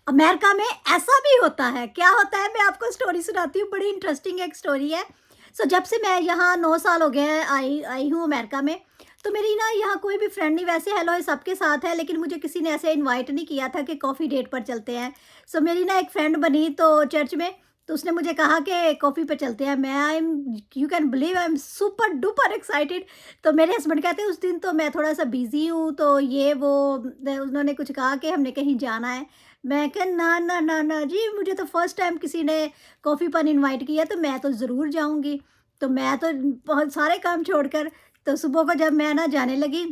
America में ऐसा भी होता है। क्या होता है, मैं आपको स्टोरी सुनाती हूँ, बड़ी इंटरेस्टिंग एक स्टोरी है। जब से मैं यहाँ 9 साल हो गए हैं आई आई हूँ अमेरिका में, तो मेरी ना यहाँ कोई भी फ्रेंड नहीं, वैसे हेलो ये सबके साथ है, लेकिन मुझे किसी ने ऐसे इनवाइट नहीं किया था कि कॉफ़ी डेट पर चलते हैं। मेरी ना एक फ्रेंड बनी तो चर्च में, तो उसने मुझे कहा कि कॉफ़ी पे चलते हैं। मैं I am you can believe I am super duper excited. तो मेरे हस्बैंड कहते हैं उस दिन तो मैं थोड़ा-सा बिज़ी हूँ, तो ये वो उन्होंने कुछ कहा कि हमने कहीं जाना है। मैं कहा ना, ना, ना, ना जी, मुझे तो फर्स्ट टाइम किसी ने कॉफ़ी पर इनवाइट किया, तो मैं तो ज़रूर जाऊँगी। तो मैं तो बहुत सारे काम छोड़कर, तो सुबह को जब मैं ना जाने लगी,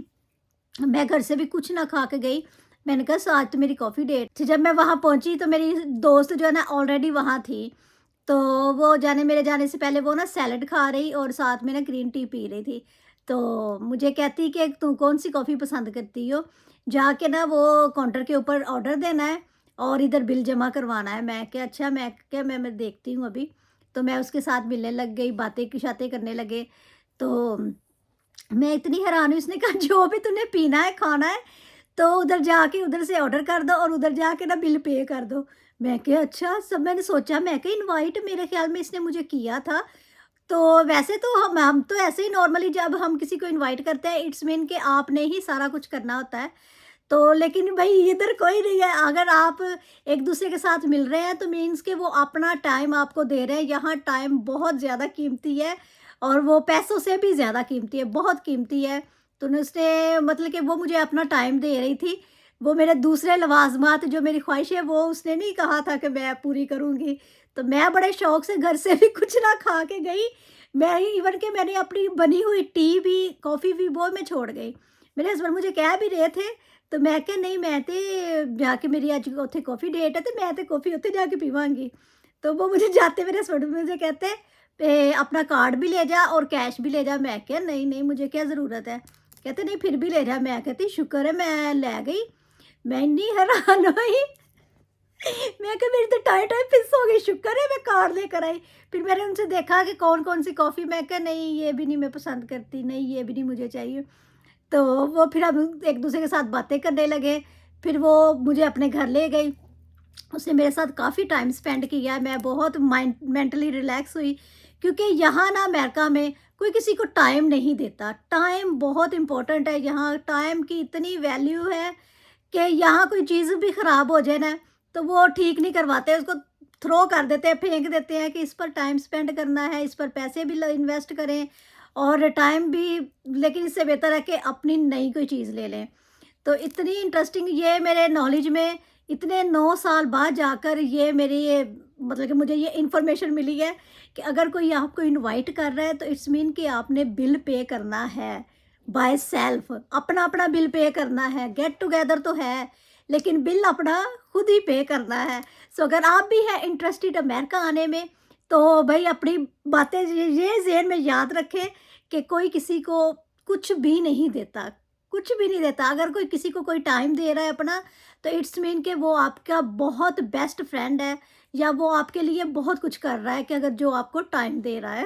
मैं घर से भी कुछ ना खा के गई। मैंने कहा आज तो मेरी कॉफ़ी डेट थी। जब मैं वहाँ पहुँची तो मेरी दोस्त जो है ना ऑलरेडी वहाँ थी। तो वो मेरे जाने से पहले वो ना सैलेड खा रही और साथ में ना ग्रीन टी पी रही थी। तो मुझे कहती कि तू कौन-सी कॉफ़ी पसंद करती हो? जाके ना वो काउंटर के ऊपर ऑर्डर देना है और इधर बिल जमा करवाना है। मैं क्या अच्छा, मैं देखती हूँ अभी। तो मैं उसके साथ मिलने लग गई, बातें-शातें करने लगे। तो मैं इतनी हैरान हुई, उसने कहा जो भी तूने पीना है, खाना है, तो उधर जाके उधर से ऑर्डर कर दो और उधर जाके ना बिल पे कर दो। मैं कहा अच्छा, सब मैंने सोचा, मैं कहा इनवाइट मेरे ख़्याल में इसने मुझे किया था। तो वैसे तो हम तो ऐसे ही नॉर्मली जब हम किसी को इनवाइट करते हैं, इट्स मीन कि आपने ही सारा कुछ करना होता है। तो लेकिन भई इधर कोई नहीं है, अगर आप एक-दूसरे के साथ मिल रहे हैं तो मीन्स कि वो अपना टाइम आपको दे रहे हैं। यहाँ टाइम बहुत ज़्यादा कीमती है और वो पैसों से भी ज़्यादा कीमती है, बहुत कीमती है। तो न उसने मतलब कि वो मुझे अपना टाइम दे रही थी। वो मेरे दूसरे लवाज़मात जो मेरी ख़्वाहिश है वो उसने नहीं कहा था कि मैं पूरी करूँगी। तो मैं बड़े शौक से घर से भी कुछ ना खा के गई। मैं इवन कि मैंने अपनी बनी हुई टी भी, कॉफ़ी भी वो मैं छोड़ गई। मेरे हस्बैंड मुझे कह भी रहे थे, तो मैं क्या नहीं, मैं ते जाके मेरी अज उत्थे कॉफ़ी डेट है, तो मैं तो कॉफ़ी उत्थे जाके पीवांगी। तो वो मुझे जाते मेरे हस्बैंड मुझे कहते अपना कार्ड भी ले जा और कैश भी ले जा। मैं क्या नहीं, नहीं मुझे क्या ज़रूरत है। कहते नहीं फिर भी ले जा। मैं कहती शुक्र है मैं ले गई। मैं इतनी हैरान हुई। मैं कहा मेरी तो टाई-टाई फिस हो गई, शुक्र है मैं कार्ड लेकर आई। फिर मैंने उनसे देखा कि कौन-कौन सी कॉफ़ी, मैं कहा नहीं ये भी नहीं मैं पसंद करती, नहीं ये भी नहीं मुझे चाहिए। तो वो फिर हम एक-दूसरे के साथ बातें करने लगे। फिर वो मुझे अपने घर ले गई। उसने मेरे साथ काफ़ी टाइम स्पेंड किया। मैं बहुत मेंटली रिलैक्स हुई, क्योंकि यहाँ ना अमेरिका में कोई किसी को टाइम नहीं देता। टाइम बहुत इम्पोर्टेंट है यहाँ, टाइम की इतनी वैल्यू है कि यहाँ कोई चीज़ भी ख़राब हो जाए ना, तो वो ठीक नहीं करवाते, उसको थ्रो कर देते हैं, फेंक देते हैं कि इस पर टाइम स्पेंड करना है, इस पर पैसे भी ल इन्वेस्ट करें और टाइम भी, लेकिन इससे बेहतर है कि अपनी नई कोई चीज़ ले लें। तो इतनी इंटरेस्टिंग ये मेरे नॉलेज में इतने 9 साल बाद जाकर ये मेरी ये मतलब कि मुझे ये इन्फॉर्मेशन मिली है कि अगर कोई आपको इनवाइट कर रहा है तो इट्स मीन कि आपने बिल पे करना है बाय सेल्फ, अपना अपना बिल पे करना है। गेट टुगेदर तो है, लेकिन बिल अपना खुद ही पे करना है। अगर आप भी हैं इंटरेस्टेड अमेरिका आने में, तो भाई अपनी बातें ये ज़हन में याद रखें कि कोई किसी को कुछ भी नहीं देता, कुछ भी नहीं देता। अगर कोई किसी को कोई टाइम दे रहा है अपना, तो इट्स मीन कि वो आपका बहुत बेस्ट फ्रेंड है या वो आपके लिए बहुत कुछ कर रहा है कि अगर जो आपको टाइम दे रहा है।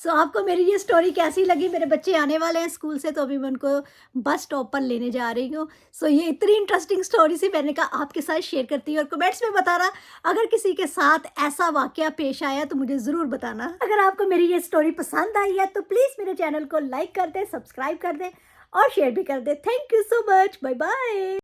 आपको मेरी ये स्टोरी कैसी लगी? मेरे बच्चे आने वाले हैं स्कूल से, तो अभी मैं उनको बस स्टॉप पर लेने जा रही हूँ। ये इतनी इंटरेस्टिंग स्टोरी सी मैंने कहा आपके साथ शेयर करती हूँ और कमेंट्स में बताना अगर किसी के साथ ऐसा वाक़या पेश आया तो मुझे ज़रूर बताना। अगर आपको मेरी ये स्टोरी पसंद आई है तो प्लीज़ मेरे चैनल को लाइक कर दें, सब्सक्राइब कर दें और शेयर भी कर दें। Thank you so much. Bye bye.